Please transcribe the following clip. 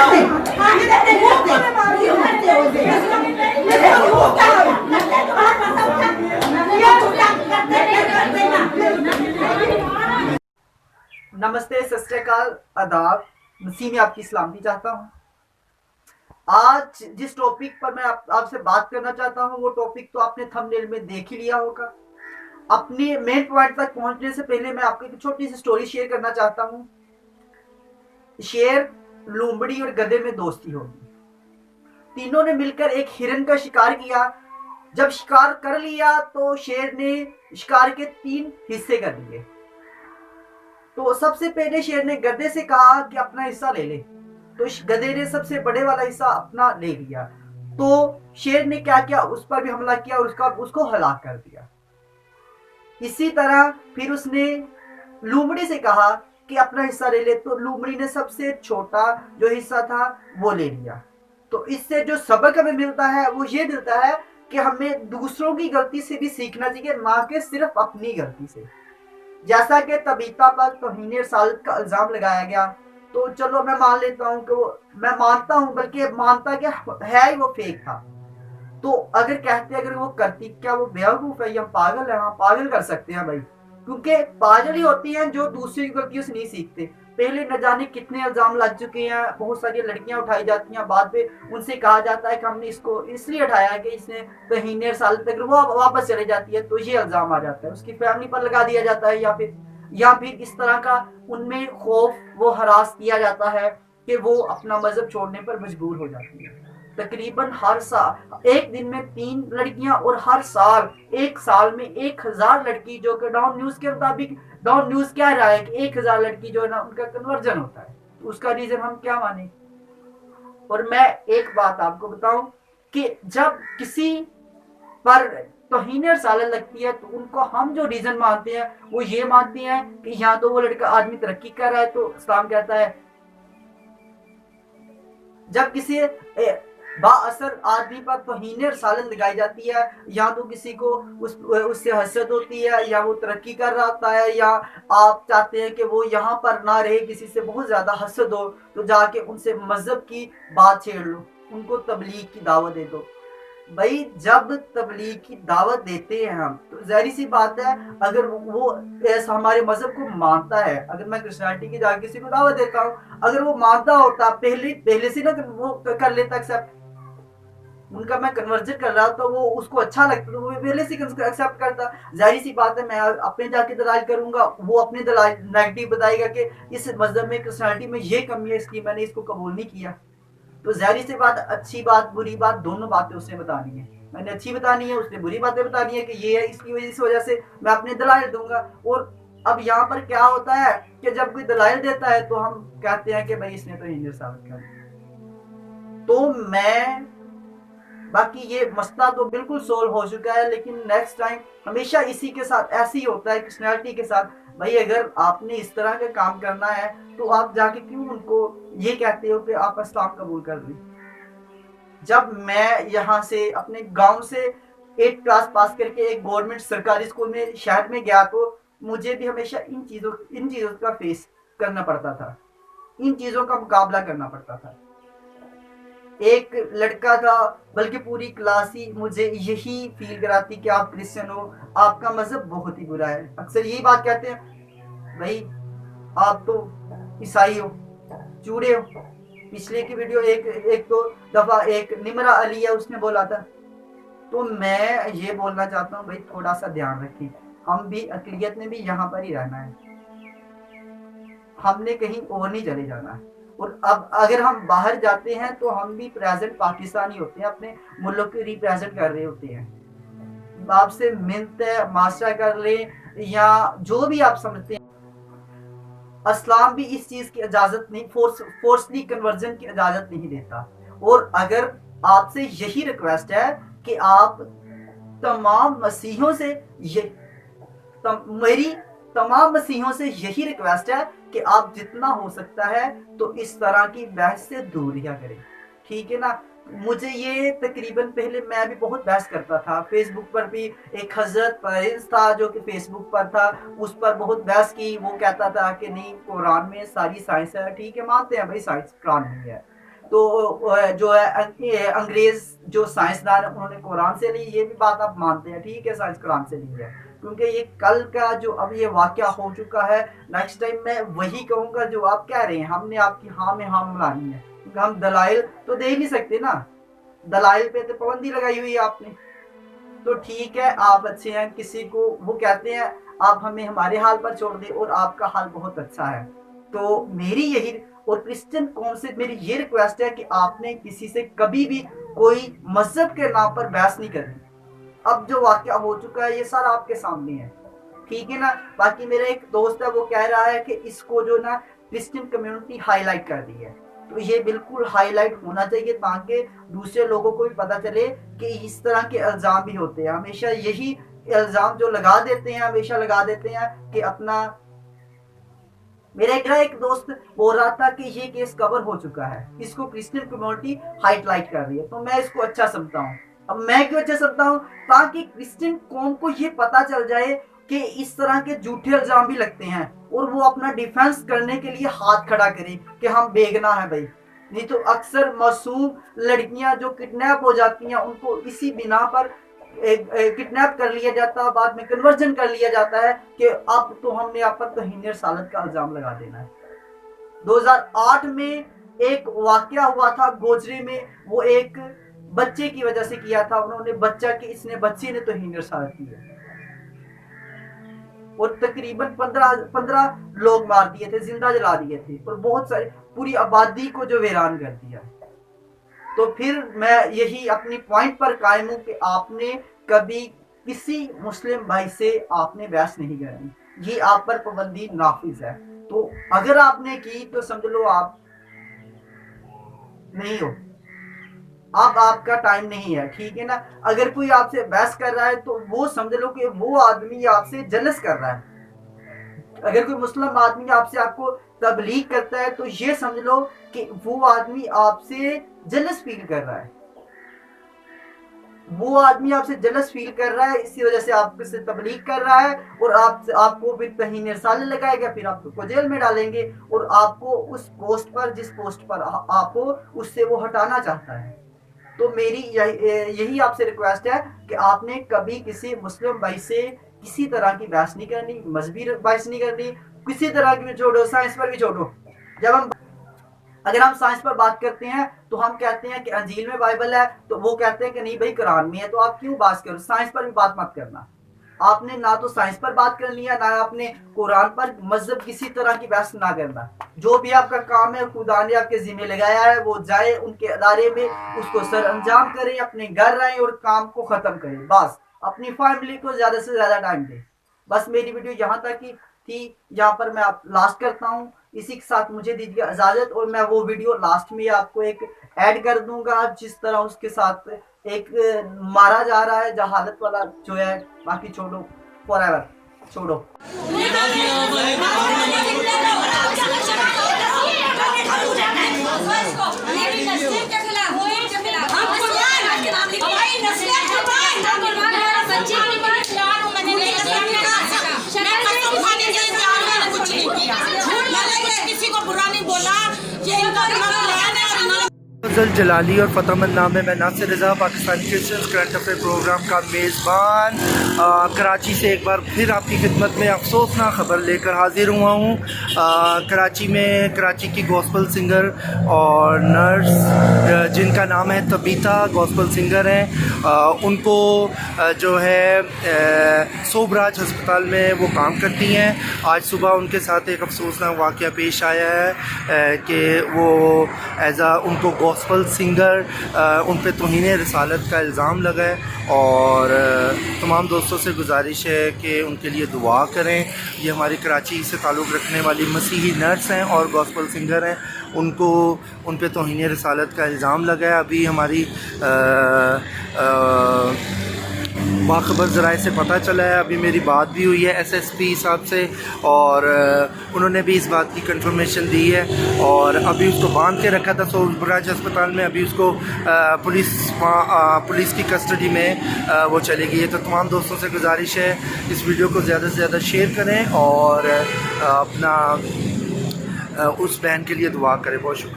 नमस्ते, सत श्री अकाल, आदाब। मसीह में आपकी सलामती चाहता हूँ। आज जिस टॉपिक पर मैं आपसे बात करना चाहता हूँ वो टॉपिक तो आपने थंबनेल में देख ही लिया होगा। अपने मेन पॉइंट तक पहुंचने से पहले मैं आपको एक छोटी सी स्टोरी शेयर करना चाहता हूँ। शेर, लोमड़ी और गधे में दोस्ती होगी। तीनों ने मिलकर एक हिरन का शिकार किया। जब शिकार कर लिया तो शेर ने शिकार के 3 हिस्से कर दिए। तो सबसे पहले शेर ने गधे से कहा कि अपना हिस्सा ले ले, तो गधे ने सबसे बड़े वाला हिस्सा अपना ले लिया। तो शेर ने क्या किया, उस पर भी हमला किया और उसको हलाक कर दिया। इसी तरह फिर उसने लोमड़ी से कहा कि अपना हिस्सा ले ले, तो लोमड़ी ने सबसे छोटा जो हिस्सा था वो ले लिया। तो इससे जो सबक हमें मिलता है वो ये मिलता है कि हमें दूसरों की गलती से भी सीखना चाहिए, ना कि सिर्फ अपनी गलती से। जैसा कि तबीता पर तौहीन रिसालत का इल्जाम लगाया गया, तो चलो मैं मान लेता हूँ कि वो, मैं मानता हूँ, बल्कि मानता कि है ही वो फेक था। तो अगर कहते अगर वो करती, क्या वो बेवकूफ है या पागल है? हाँ, पागल कर सकते हैं भाई, क्योंकि पागल ही होती हैं जो दूसरी की गलतियों से नहीं सीखते। पहले न जाने कितने इल्जाम लग चुके हैं, बहुत सारी लड़कियां उठाई जाती हैं, बाद में उनसे कहा जाता है कि हमने इसको इसलिए उठाया कि इसने तौहीन साल तक वो वापस चले जाती है तो ये इल्जाम आ जाता है, उसकी फैमिली पर लगा दिया जाता है, या फिर इस तरह का उनमें खौफ वो हरास किया जाता है कि वो अपना मजहब छोड़ने पर मजबूर हो जाती है। तकरीबन हर साल एक दिन में 3 लड़कियां और हर साल एक साल में 1000 लड़की, जो कि डाउन न्यूज के मुताबिक, डाउन न्यूज कह रहा है कि 1000 लड़की जो है ना उनका कन्वर्जन होता है। तो उसका रीजन हम क्या माने? और मैं एक बात आपको बताऊं कि जब किसी पर तौहीन रिसालत लगती है तो उनको हम जो रीजन मानते हैं वो ये मानते हैं कि यहाँ तो वो लड़का आदमी तरक्की कर रहा है, तो इस्लाम कहता है जब किसी बाअसर आदमी पर तौहीन रिसालत लगाई जाती है, या तो किसी को उससे हसद होती है, या वो तरक्की कर रहा होता है, या आप चाहते हैं कि वो यहाँ पर ना रहे, किसी से बहुत ज्यादा हसद हो, तो जाके उनसे मजहब की बात छेड़ लो, उनको तबलीग की दावत दे दो। भाई जब तबलीग की दावत देते हैं हम, तो जाहिर सी बात है अगर वो ऐसा हमारे मजहब को मानता है, अगर मैं क्रिश्चियनिटी की जाकर किसी को दावत देता हूँ, अगर वो मानता होता पहले से ना वो कर लेता एक्सेप्ट, उनका मैं कन्वर्जन कर रहा तो वो उसको अच्छा लगता तो वो पहले से एक्सेप्ट करता। जाहिर सी बात है मैं अपने जाके दलाल करूंगा, वो अपने दलाल नेगेटिव बताएगा कि इस मजहब में क्रिश्चियनिटी में ये कमी है इसकी मैंने इसको कबूल नहीं किया। तो जाहिर सी बात, अच्छी बात बुरी बात दोनों बातें उसने बतानी है, मैंने अच्छी बतानी है, उसने बुरी बातें बतानी है कि ये है इसकी वजह, इस वजह से मैं अपने दलाइल दूंगा। और अब यहाँ पर क्या होता है कि जब कोई दलाइल देता है तो हम कहते हैं कि भाई इसने तो हिंदू साबित कर दिया। तो मैं बाकी ये मसला तो बिल्कुल सोल्व हो चुका है, लेकिन नेक्स्ट टाइम हमेशा इसी के साथ ऐसे ही होता है क्रिश्चियनिटी के साथ। भाई अगर आपने इस तरह का काम करना है तो आप जाके क्यों उनको ये कहते हो कि आप इस्लाम कबूल कर ली? जब मैं यहाँ से अपने गांव से 8th क्लास पास करके एक गवर्नमेंट सरकारी स्कूल में शहर में गया, तो मुझे भी हमेशा इन चीज़ों का फेस करना पड़ता था, इन चीज़ों का मुकाबला करना पड़ता था। एक लड़का था, बल्कि पूरी क्लास ही मुझे यही फील कराती कि आप क्रिश्चियन हो, आपका मजहब बहुत ही बुरा है। अक्सर यही बात कहते हैं, भाई आप तो ईसाई हो, चूड़े हो। पिछले की वीडियो एक दो दफा एक निमरा अली है उसने बोला था। तो मैं ये बोलना चाहता हूँ भाई थोड़ा सा ध्यान रखें, हम भी अक़लियत में भी यहाँ पर ही रहना है, हमने कहीं और नहीं चले जाना है। और अब अगर हम बाहर जाते हैं तो हम भी प्रेजेंट पाकिस्तानी होते हैं, अपने मुल्क को रिप्रेजेंट कर रहे होते हैं। आपसे मिन्नत है, माशरा कर ले या जो भी आप समझते हैं, इस्लाम भी इस चीज की इजाजत नहीं, फोर्सली कन्वर्जन की इजाजत नहीं देता। और अगर आपसे यही रिक्वेस्ट है कि आप तमाम मसीहों से मेरी तमाम मसीहों से यही रिक्वेस्ट है कि आप जितना हो सकता है तो इस तरह की बहस से दूर रिहा करें, ठीक है ना? मुझे ये तकरीबन पहले मैं भी बहुत बहस करता था, फेसबुक पर भी एक हजरत फरीज था जो कि फेसबुक पर था, उस पर बहुत बहस की। वो कहता था कि नहीं कुरान में सारी साइंस है, ठीक है मानते हैं भाई साइंस कुरान में है, तो जो है अंग्रेज जो साइंसदान है उन्होंने कुरान से ली, ये भी बात आप मानते हैं, ठीक है, साइंस कुरान से ली है, क्योंकि ये कल का जो अब ये वाकया हो चुका है। नेक्स्ट टाइम मैं वही कहूंगा जो आप कह रहे हैं, हमने आपकी हाँ में हाँ मिलानी है, क्योंकि हम दलाइल तो दे ही नहीं सकते ना, दलाइल पे तो पाबंदी लगाई हुई है आपने। तो ठीक है, आप अच्छे हैं, किसी को वो कहते हैं आप हमें हमारे हाल पर छोड़ दे और आपका हाल बहुत अच्छा है। तो मेरी यही और क्रिश्चियन कौम से मेरी ये रिक्वेस्ट है कि आपने किसी से कभी भी कोई मजहब के नाम पर बहस नहीं करनी। अब जो वाकया हो चुका है ये सारा आपके सामने है, ठीक है ना। बाकी मेरा एक दोस्त है वो कह रहा है कि इसको जो ना क्रिश्चियन कम्युनिटी हाईलाइट कर दी है, तो ये बिल्कुल हाईलाइट होना चाहिए ताकि दूसरे लोगों को भी पता चले कि इस तरह के इल्जाम भी होते हैं। हमेशा यही इल्जाम जो लगा देते हैं, हमेशा लगा देते हैं कि अपना। मेरा एक दोस्त बोल रहा था कि ये केस कवर हो चुका है, इसको क्रिश्चियन कम्युनिटी हाईलाइट कर रही है, तो मैं इसको अच्छा समझता हूँ। अब मैं क्यों अच्छा समझता हूँ, ताकि क्रिश्चियन कौम को ये पता चल जाए कि इस तरह के झूठे इल्जाम भी लगते हैं और वो अपना डिफेंस करने के लिए हाथ खड़ा करे कि हम बेगुनाह है भाई। नहीं तो अक्सर मासूम लड़कियां जो किडनैप हो जाती हैं उनको इसी बिना पर किडनैप कर लिया जाता है, बाद में कन्वर्जन कर लिया जाता है कि अब तो हमने आप पर तौहीन रसालत का इल्जाम लगा देना है। 2008 में एक वाकया हुआ था गोजरे में, वो एक बच्चे की वजह से किया था उन्होंने, इसने बच्चे ने तौहीन रसालत की है और तकरीबन 15 लोग मार दिए थे, जिंदा जला दिए थे और बहुत सारी पूरी आबादी को जो वीरान कर दिया। तो फिर मैं यही अपनी पॉइंट पर कायम हूं कि आपने कभी किसी मुस्लिम भाई से आपने बहस नहीं करनी, ये आप पर पाबंदी नाफिज है। तो अगर आपने की तो समझ लो आप नहीं हो, अब आपका टाइम नहीं है, ठीक है ना। अगर कोई आपसे बहस कर रहा है तो वो समझ लो कि वो आदमी आपसे जलस कर रहा है। अगर कोई मुस्लिम आदमी आपसे आपको तबलीग करता है तो ये समझ लो कि वो आदमी आपसे जलस फील कर रहा है, वो आदमी आपसे जलस फील कर रहा है, इसी वजह से आपसे तबलीग कर रहा है और आपको फिर तौहीन रसालत लगाएगा, फिर आपको जेल में डालेंगे और आपको उस पोस्ट पर जिस पोस्ट पर आपको उससे वो हटाना चाहता है। तो मेरी यही आपसे रिक्वेस्ट है कि आपने कभी किसी मुस्लिम भाई से किसी तरह की बहस नहीं करनी, मजहबी बहस नहीं करनी, किसी तरह की भी छोड़ो, साइंस पर भी छोड़ो। अगर हम साइंस पर बात करते हैं तो हम कहते हैं कि अंजील में बाइबल है, तो वो कहते हैं कि नहीं भाई कुरान में है, तो आप क्यों बात करो, साइंस पर भी बात मत करना। आपने ना तो साइंस पर बात करनी है, ना आपने कुरान पर मजहब किसी तरह की बहस ना करना। जो भी आपका काम है खुदा ने आपके जिम्मे लगाया है, वो जाए उनके अदारे में, उसको सर अंजाम करें, अपने घर रहें और काम को खत्म करें, बस अपनी फैमिली को ज्यादा से ज्यादा टाइम दें। बस मेरी वीडियो यहाँ तक ही थी, यहाँ पर मैं आप लास्ट करता हूँ। इसी के साथ मुझे दीजिए इजाजत और मैं वो वीडियो लास्ट में आपको एक ऐड कर दूंगा जिस तरह उसके साथ एक मारा जा रहा है जहालत वाला जो है। बाकी छोड़ो, फॉरएवर छोड़ो। फजल जलाली और फ़तेहमंद नाम है। मैं Nasir Raza Pakistani Christian current affair program का मेज़बान कराची से एक बार फिर आपकी खिदमत में अफसोसनाक ख़बर लेकर हाजिर हुआ हूँ। कराची की गॉस्पल सिंगर और नर्स जिनका नाम है तबीता, गॉस्पल सिंगर हैं, उनको जो है सोबराज हस्पताल में वो काम करती हैं। आज सुबह उनके साथ एक अफसोसनाक वाक़या पेश आया है कि वो उनको गॉस्पल सिंगर उन पे तौहीन रसालत का इल्ज़ाम लगा है और तमाम दोस्तों से गुजारिश है कि उनके लिए दुआ करें। ये हमारी कराची से ताल्लुक़ रखने वाली मसीही नर्स हैं और गॉस्पल सिंगर हैं, उनको उन पे तौहीन रसालत का इल्ज़ाम लगा है। अभी हमारी बाखबर ज़राए से पता चला है, अभी मेरी बात भी हुई है SSP साहब से और उन्होंने भी इस बात की कंफर्मेशन दी है और अभी उसको बांध के रखा था सोबराज अस्पताल में, अभी उसको पुलिस की कस्टडी में वो चली गई है। तो तमाम दोस्तों से गुजारिश है इस वीडियो को ज़्यादा से ज़्यादा शेयर करें और अपना उस बहन के लिए दुआ करें। बहुत शुक्रिया।